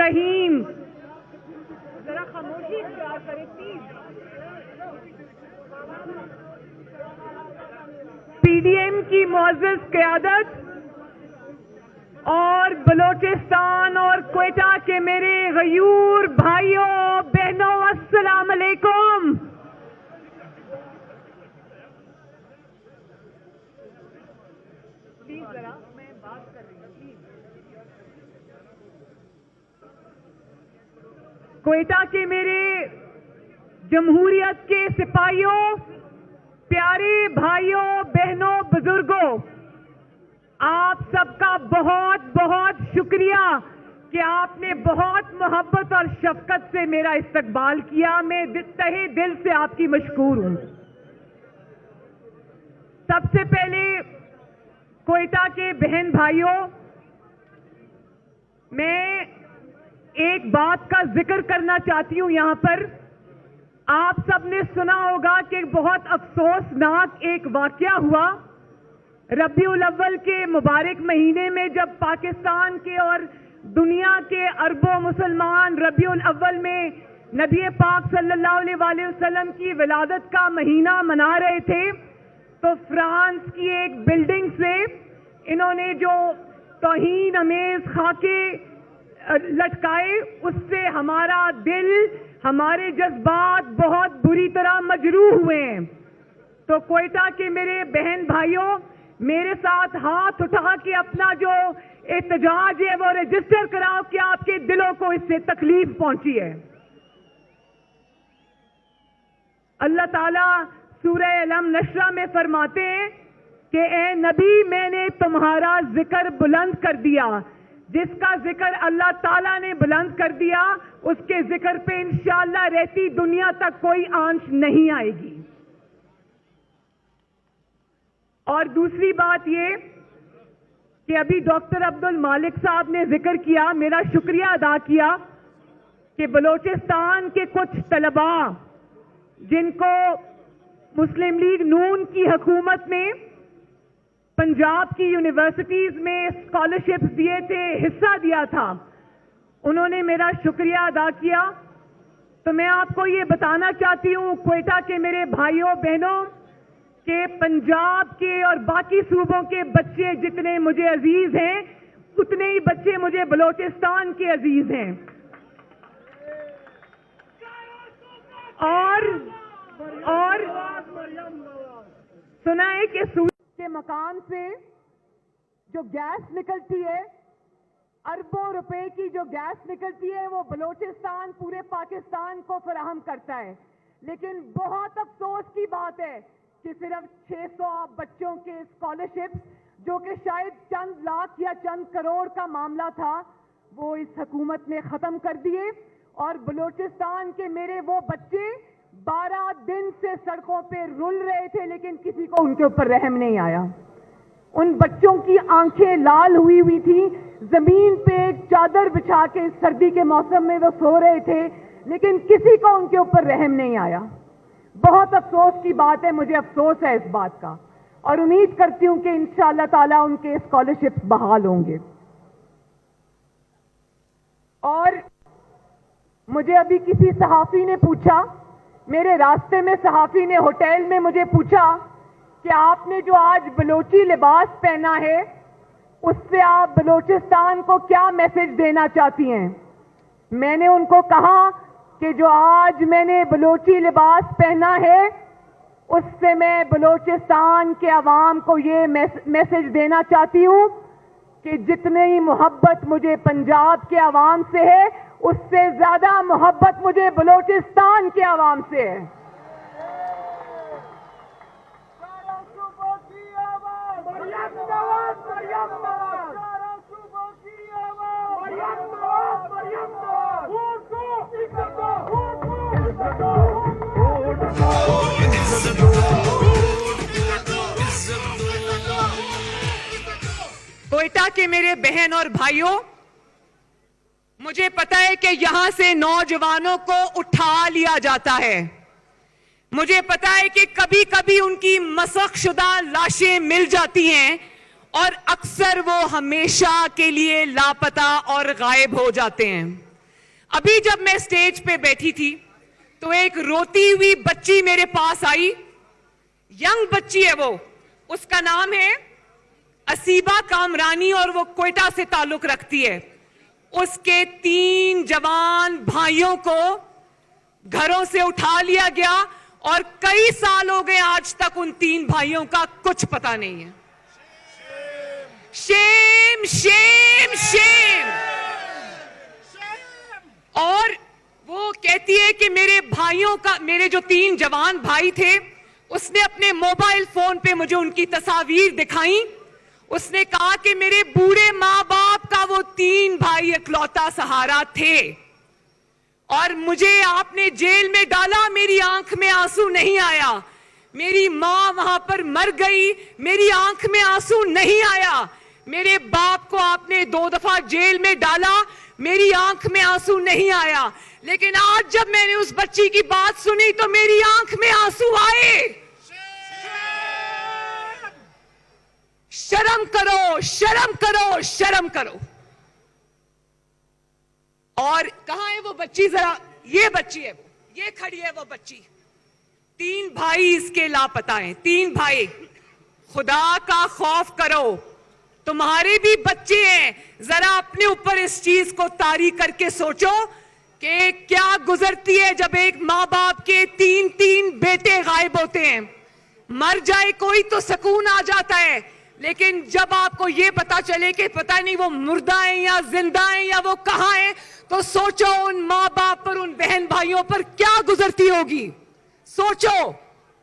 الرحیم. ذرا خاموشی اختیار کریں پلیز. پی ڈی ایم کی معزز قیادت اور بلوچستان اور کوئٹہ کے میرے غیور بھائیوں بہنوں السلام علیکم. پلیز ذرا میں بات کر رہی ہوں پلیز. کوئٹہ کے میرے جمہوریت کے سپاہیوں، پیارے بھائیوں بہنوں بزرگوں، آپ سب کا بہت بہت شکریہ کہ آپ نے بہت محبت اور شفقت سے میرا استقبال کیا. میں تہہ دل سے آپ کی مشکور ہوں. سب سے پہلے کوئٹہ کے بہن بھائیوں، میں ایک بات کا ذکر کرنا چاہتی ہوں یہاں پر. آپ سب نے سنا ہوگا کہ بہت افسوسناک ایک واقعہ ہوا ربیع الاول کے مبارک مہینے میں، جب پاکستان کے اور دنیا کے اربوں مسلمان ربیع الاول میں نبی پاک صلی اللہ علیہ وآلہ وسلم کی ولادت کا مہینہ منا رہے تھے، تو فرانس کی ایک بلڈنگ سے انہوں نے جو توہین امیز خاکے لٹکائے، اس سے ہمارا دل، ہمارے جذبات بہت بری طرح مجروح ہوئے ہیں. تو کوئٹہ کے میرے بہن بھائیوں، میرے ساتھ ہاتھ اٹھا کے اپنا جو احتجاج ہے وہ رجسٹر کراؤ کہ آپ کے دلوں کو اس سے تکلیف پہنچی ہے. اللہ تعالیٰ سورہ علم نشرہ میں فرماتے ہیں کہ اے نبی، میں نے تمہارا ذکر بلند کر دیا. جس کا ذکر اللہ تعالیٰ نے بلند کر دیا، اس کے ذکر پہ انشاءاللہ رہتی دنیا تک کوئی آنچ نہیں آئے گی. اور دوسری بات یہ کہ ابھی ڈاکٹر عبد المالک صاحب نے ذکر کیا، میرا شکریہ ادا کیا کہ بلوچستان کے کچھ طلباء جن کو مسلم لیگ نون کی حکومت نے پنجاب کی یونیورسٹیز میں اسکالرشپس دیے تھے، حصہ دیا تھا، انہوں نے میرا شکریہ ادا کیا. تو میں آپ کو یہ بتانا چاہتی ہوں کوئٹہ کے میرے بھائیوں بہنوں کہ پنجاب کے اور باقی صوبوں کے بچے جتنے مجھے عزیز ہیں، اتنے ہی بچے مجھے بلوچستان کے عزیز ہیں. اور سنا ہے کہ سورج کے مقام سے جو گیس نکلتی ہے، اربوں روپے کی جو گیس نکلتی ہے، وہ بلوچستان پورے پاکستان کو فراہم کرتا ہے. لیکن بہت افسوس کی بات ہے کہ صرف 600 بچوں کے اسکالرشپس، جو کہ شاید چند لاکھ یا چند کروڑ کا معاملہ تھا، وہ اس حکومت نے ختم کر دیے. اور بلوچستان کے میرے وہ بچے 12 دن سے سڑکوں پہ رل رہے تھے، لیکن کسی کو ان کے اوپر رحم نہیں آیا. ان بچوں کی آنکھیں لال ہوئی تھی، زمین پہ ایک چادر بچھا کے سردی کے موسم میں وہ سو رہے تھے، لیکن کسی کو ان کے اوپر رحم نہیں آیا. بہت افسوس کی بات ہے، مجھے افسوس ہے اس بات کا، اور امید کرتی ہوں کہ انشاءاللہ تعالیٰ ان کے اسکالرشپس بحال ہوں گے. اور مجھے ابھی کسی صحافی نے پوچھا، میرے راستے میں صحافی نے ہوٹل میں مجھے پوچھا کہ آپ نے جو آج بلوچی لباس پہنا ہے، اس سے آپ بلوچستان کو کیا میسج دینا چاہتی ہیں؟ میں نے ان کو کہا کہ جو آج میں نے بلوچی لباس پہنا ہے، اس سے میں بلوچستان کے عوام کو یہ میسج دینا چاہتی ہوں کہ جتنی محبت مجھے پنجاب کے عوام سے ہے، اس سے زیادہ محبت مجھے بلوچستان کے عوام سے ہے. کوئٹہ کے میرے بہن اور بھائیوں، مجھے پتا ہے کہ یہاں سے نوجوانوں کو اٹھا لیا جاتا ہے. مجھے پتا ہے کہ کبھی کبھی ان کی مسخ شدہ لاشیں مل جاتی ہیں اور اکثر وہ ہمیشہ کے لیے لاپتہ اور غائب ہو جاتے ہیں. ابھی جب میں اسٹیج پہ بیٹھی تھی تو ایک روتی ہوئی بچی میرے پاس آئی, ینگ بچی ہے وہ, اس کا نام ہے اسیبہ کامرانی اور وہ کوئٹہ سے تعلق رکھتی ہے. اس کے 3 جوان بھائیوں کو گھروں سے اٹھا لیا گیا اور کئی سال ہو گئے آج تک ان 3 بھائیوں کا کچھ پتہ نہیں ہے. شیم شیم شیم. اور وہ کہتی ہے کہ میرے جو 3 جوان بھائی تھے, اس نے اپنے موبائل فون پہ مجھے ان کی تصاویر دکھائیں. اس نے کہا کہ میرے بوڑھے ماں باپ کا وہ 3 بھائی اکلوتا سہارا تھے اور مجھے آپ نے جیل میں ڈالا, میری آنکھ میں آنسو نہیں آیا. میری ماں وہاں پر مر گئی, میری آنکھ میں آنسو نہیں آیا. میرے باپ کو آپ نے 2 دفعہ جیل میں ڈالا, میری آنکھ میں آنسو نہیں آیا. لیکن آج جب میں نے اس بچی کی بات سنی تو میری آنکھ میں آنسو آئے. شرم کرو, شرم کرو, شرم کرو. اور کہاں ہے وہ بچی؟ ذرا یہ بچی ہے, یہ کھڑی ہے وہ بچی. 3 بھائی اس کے لاپتہ ہیں, 3 بھائی. خدا کا خوف کرو, تمہارے بھی بچے ہیں. ذرا اپنے اوپر اس چیز کو طاری کر کے سوچو کہ کیا گزرتی ہے جب ایک ماں باپ کے 3 بیٹے غائب ہوتے ہیں. مر جائے کوئی تو سکون آ جاتا ہے, لیکن جب آپ کو یہ پتا چلے کہ پتہ نہیں وہ مردہ ہیں یا زندہ ہیں یا وہ کہاں ہیں, تو سوچو ان ماں باپ پر, ان بہن بھائیوں پر کیا گزرتی ہوگی. سوچو.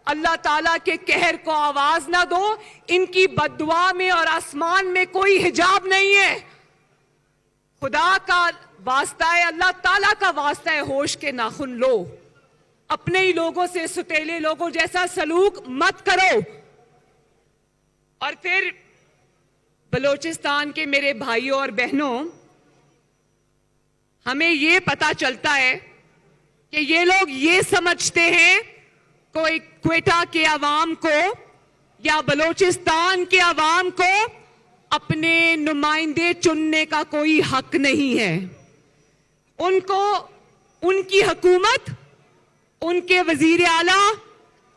اللہ تعالیٰ کے قہر کو آواز نہ دو. ان کی بد دعا میں اور آسمان میں کوئی حجاب نہیں ہے. خدا کا واسطہ ہے, اللہ تعالیٰ کا واسطہ ہے, ہوش کے ناخن لو. اپنے ہی لوگوں سے ستیلے لوگوں جیسا سلوک مت کرو. اور پھر بلوچستان کے میرے بھائیوں اور بہنوں, ہمیں یہ پتا چلتا ہے کہ یہ لوگ یہ سمجھتے ہیں کوئی کوئٹہ کے عوام کو یا بلوچستان کے عوام کو اپنے نمائندے چننے کا کوئی حق نہیں ہے. ان کو ان کی حکومت, ان کے وزیر اعلیٰ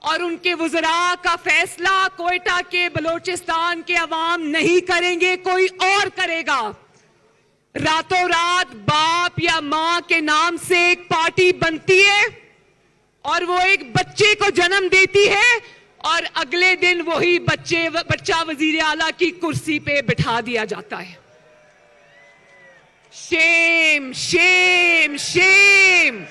اور ان کے وزراء کا فیصلہ کوئٹہ کے بلوچستان کے عوام نہیں کریں گے, کوئی اور کرے گا. راتوں رات باپ یا ماں کے نام سے ایک پارٹی بنتی ہے اور وہ ایک بچے کو جنم دیتی ہے اور اگلے دن وہی بچہ وزیر اعلیٰ کی کرسی پہ بٹھا دیا جاتا ہے. شیم شیم شیم.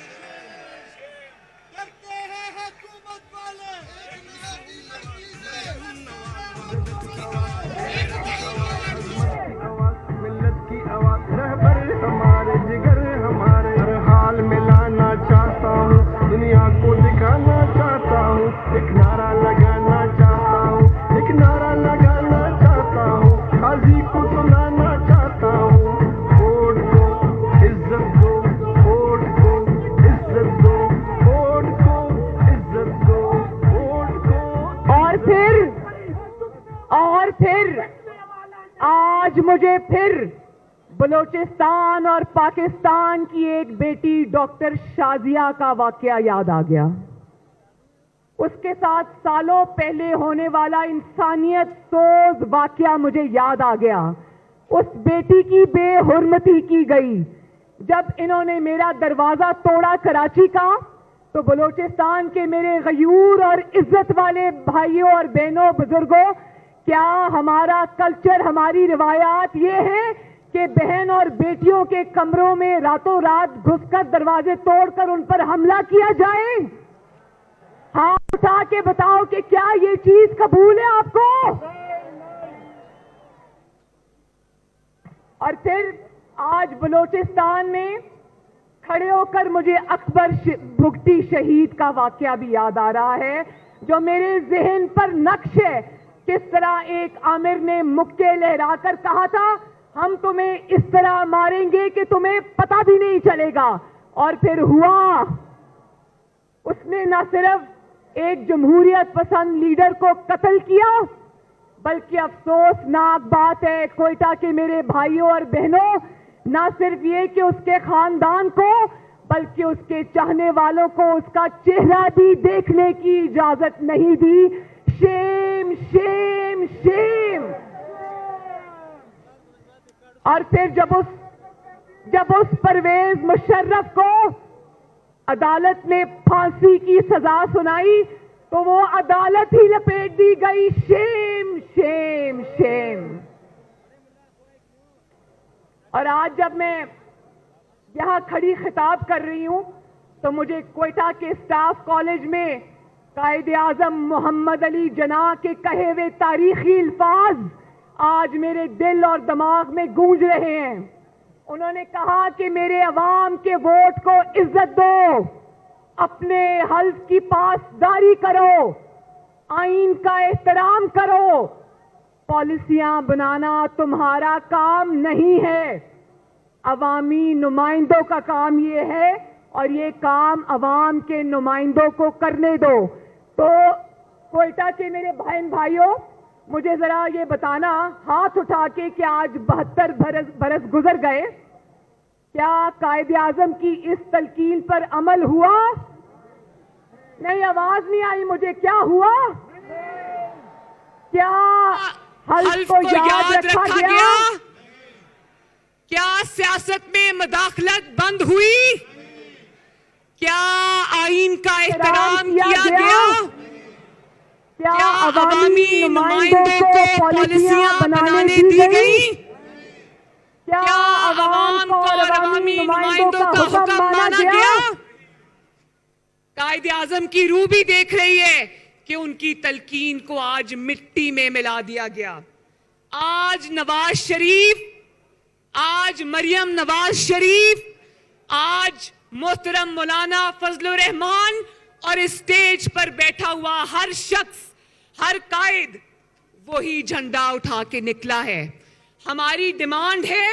دنیا کو دکھانا چاہتا ہوں, ایک نعرہ لگانا چاہتا ہوں, ایک نعرہ لگانا چاہتا ہوں, قاضی کو سنانا چاہتا ہوں. ووٹ کو عزت دو, ووٹ کو عزت دو, ووٹ کو عزت دو, ووٹ کو. اور پھر آج مجھے پھر بلوچستان اور پاکستان کی ایک بیٹی ڈاکٹر شازیہ کا واقعہ یاد آ گیا. اس کے ساتھ سالوں پہلے ہونے والا انسانیت سوز واقعہ مجھے یاد آ گیا. اس بیٹی کی بے حرمتی کی گئی. جب انہوں نے میرا دروازہ توڑا کراچی کا, تو بلوچستان کے میرے غیور اور عزت والے بھائیوں اور بہنوں, بزرگوں, کیا ہمارا کلچر, ہماری روایات یہ ہیں کہ بہن اور بیٹیوں کے کمروں میں راتوں رات گھس کر دروازے توڑ کر ان پر حملہ کیا جائے؟ ہاتھ اٹھا کے بتاؤ کہ کیا یہ چیز قبول ہے آپ کو؟ اور پھر آج بلوچستان میں کھڑے ہو کر مجھے اکبر بگٹی شہید کا واقعہ بھی یاد آ رہا ہے, جو میرے ذہن پر نقش ہے. کس طرح ایک عامر نے مکے لہرا کر کہا تھا, ہم تمہیں اس طرح ماریں گے کہ تمہیں پتہ بھی نہیں چلے گا. اور پھر ہوا, اس نے نہ صرف ایک جمہوریت پسند لیڈر کو قتل کیا, بلکہ افسوسناک بات ہے کوئٹہ کے میرے بھائیوں اور بہنوں, نہ صرف یہ کہ اس کے خاندان کو بلکہ اس کے چاہنے والوں کو اس کا چہرہ بھی دیکھنے کی اجازت نہیں دی. شیم شیم شیم. اور پھر جب اس پرویز مشرف کو عدالت نے پھانسی کی سزا سنائی تو وہ عدالت ہی لپیٹ دی گئی. شیم شیم شیم. اور آج جب میں یہاں کھڑی خطاب کر رہی ہوں تو مجھے کوئٹہ کے اسٹاف کالج میں قائد اعظم محمد علی جناح کے کہے ہوئے تاریخی الفاظ آج میرے دل اور دماغ میں گونج رہے ہیں. انہوں نے کہا کہ میرے عوام کے ووٹ کو عزت دو, اپنے حلف کی پاسداری کرو, آئین کا احترام کرو. پالیسیاں بنانا تمہارا کام نہیں ہے, عوامی نمائندوں کا کام یہ ہے اور یہ کام عوام کے نمائندوں کو کرنے دو. تو کوئٹہ کے میرے بہن بھائیوں, مجھے ذرا یہ بتانا ہاتھ اٹھا کے کہ آج 72 برس گزر گئے, کیا قائد اعظم کی اس تلقین پر عمل ہوا؟ نہیں, آواز نہیں آئی مجھے. کیا ہوا؟ کیا حلف کو یاد رکھا گیا؟ کیا سیاست میں مداخلت بند ہوئی؟ کیا آئین کا احترام کیا گیا؟ کیا عوامی نمائندوں کو پالیسیاں بنانے دی گئی؟ کیا عوام کو اور عوامی نمائندوں کا حکم مانا گیا؟ قائد اعظم کی روح بھی دیکھ رہی ہے کہ ان کی تلقین کو آج مٹی میں ملا دیا گیا. آج نواز شریف, آج مریم نواز شریف, آج محترم مولانا فضل الرحمان اور اسٹیج پر بیٹھا ہوا ہر شخص, ہر قائد وہی جھنڈا اٹھا کے نکلا ہے. ہماری ڈیمانڈ ہے,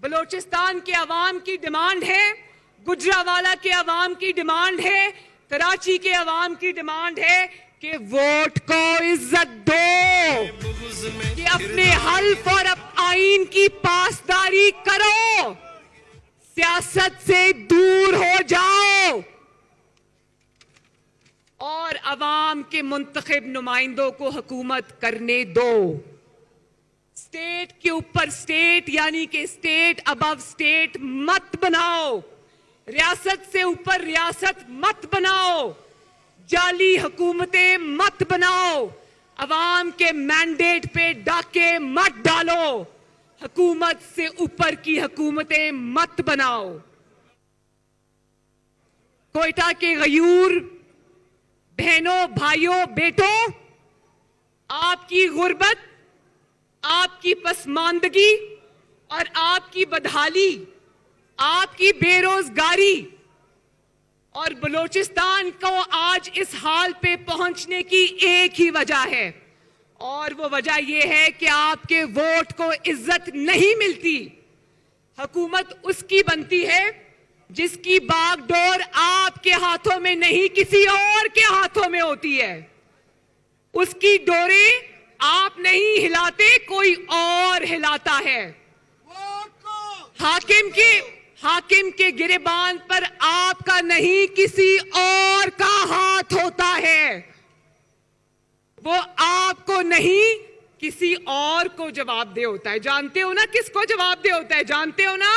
بلوچستان کے عوام کی ڈیمانڈ ہے, گجرانوالہ کے عوام کی ڈیمانڈ ہے, کراچی کے عوام کی ڈیمانڈ ہے کہ ووٹ کو عزت دو, کہ اپنے حلف اور آئین کی پاسداری کرو, سیاست سے دور ہو جاؤ اور عوام کے منتخب نمائندوں کو حکومت کرنے دو. اسٹیٹ کے اوپر اسٹیٹ یعنی کہ اسٹیٹ ابو اسٹیٹ مت بناؤ, ریاست سے اوپر ریاست مت بناؤ, جعلی حکومتیں مت بناؤ, عوام کے مینڈیٹ پہ ڈاکے مت ڈالو, حکومت سے اوپر کی حکومتیں مت بناؤ. کوئٹہ کے غیور بہنوں, بھائیوں, بیٹوں, آپ کی غربت, آپ کی پسماندگی اور آپ کی بدحالی, آپ کی بے روزگاری اور بلوچستان کو آج اس حال پہ پہنچنے کی ایک ہی وجہ ہے, اور وہ وجہ یہ ہے کہ آپ کے ووٹ کو عزت نہیں ملتی. حکومت اس کی بنتی ہے جس کی باغ ڈور آپ کے ہاتھوں میں نہیں کسی اور کے ہاتھوں میں ہوتی ہے. اس کی ڈوریں آپ نہیں ہلاتے, کوئی اور ہلاتا ہے. حاکم کے گریبان پر آپ کا نہیں کسی اور کا ہاتھ ہوتا ہے. وہ آپ کو نہیں کسی اور کو جواب دہ ہوتا ہے. جانتے ہو نا کس کو جواب دہ ہوتا ہے؟ جانتے ہو نا؟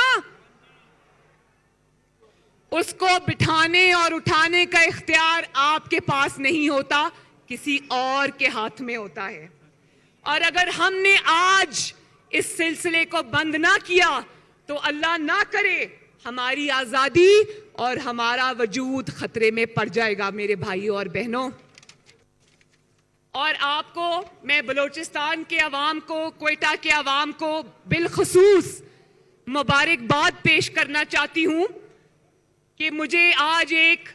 اس کو بٹھانے اور اٹھانے کا اختیار آپ کے پاس نہیں ہوتا, کسی اور کے ہاتھ میں ہوتا ہے. اور اگر ہم نے آج اس سلسلے کو بند نہ کیا تو اللہ نہ کرے ہماری آزادی اور ہمارا وجود خطرے میں پڑ جائے گا میرے بھائیوں اور بہنوں. اور آپ کو, میں بلوچستان کے عوام کو, کوئٹہ کے عوام کو بالخصوص مبارکباد پیش کرنا چاہتی ہوں کہ مجھے آج ایک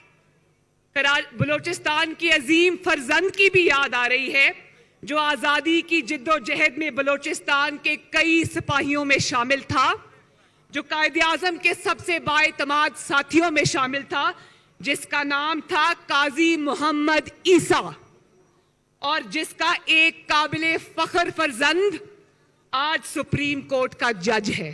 بلوچستان کی عظیم فرزند کی بھی یاد آ رہی ہے جو آزادی کی جد و جہد میں بلوچستان کے کئی سپاہیوں میں شامل تھا, جو قائد اعظم کے سب سے بااعتماد ساتھیوں میں شامل تھا, جس کا نام تھا قاضی محمد عیسیٰ, اور جس کا ایک قابل فخر فرزند آج سپریم کورٹ کا جج ہے.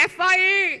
FIA,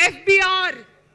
FBR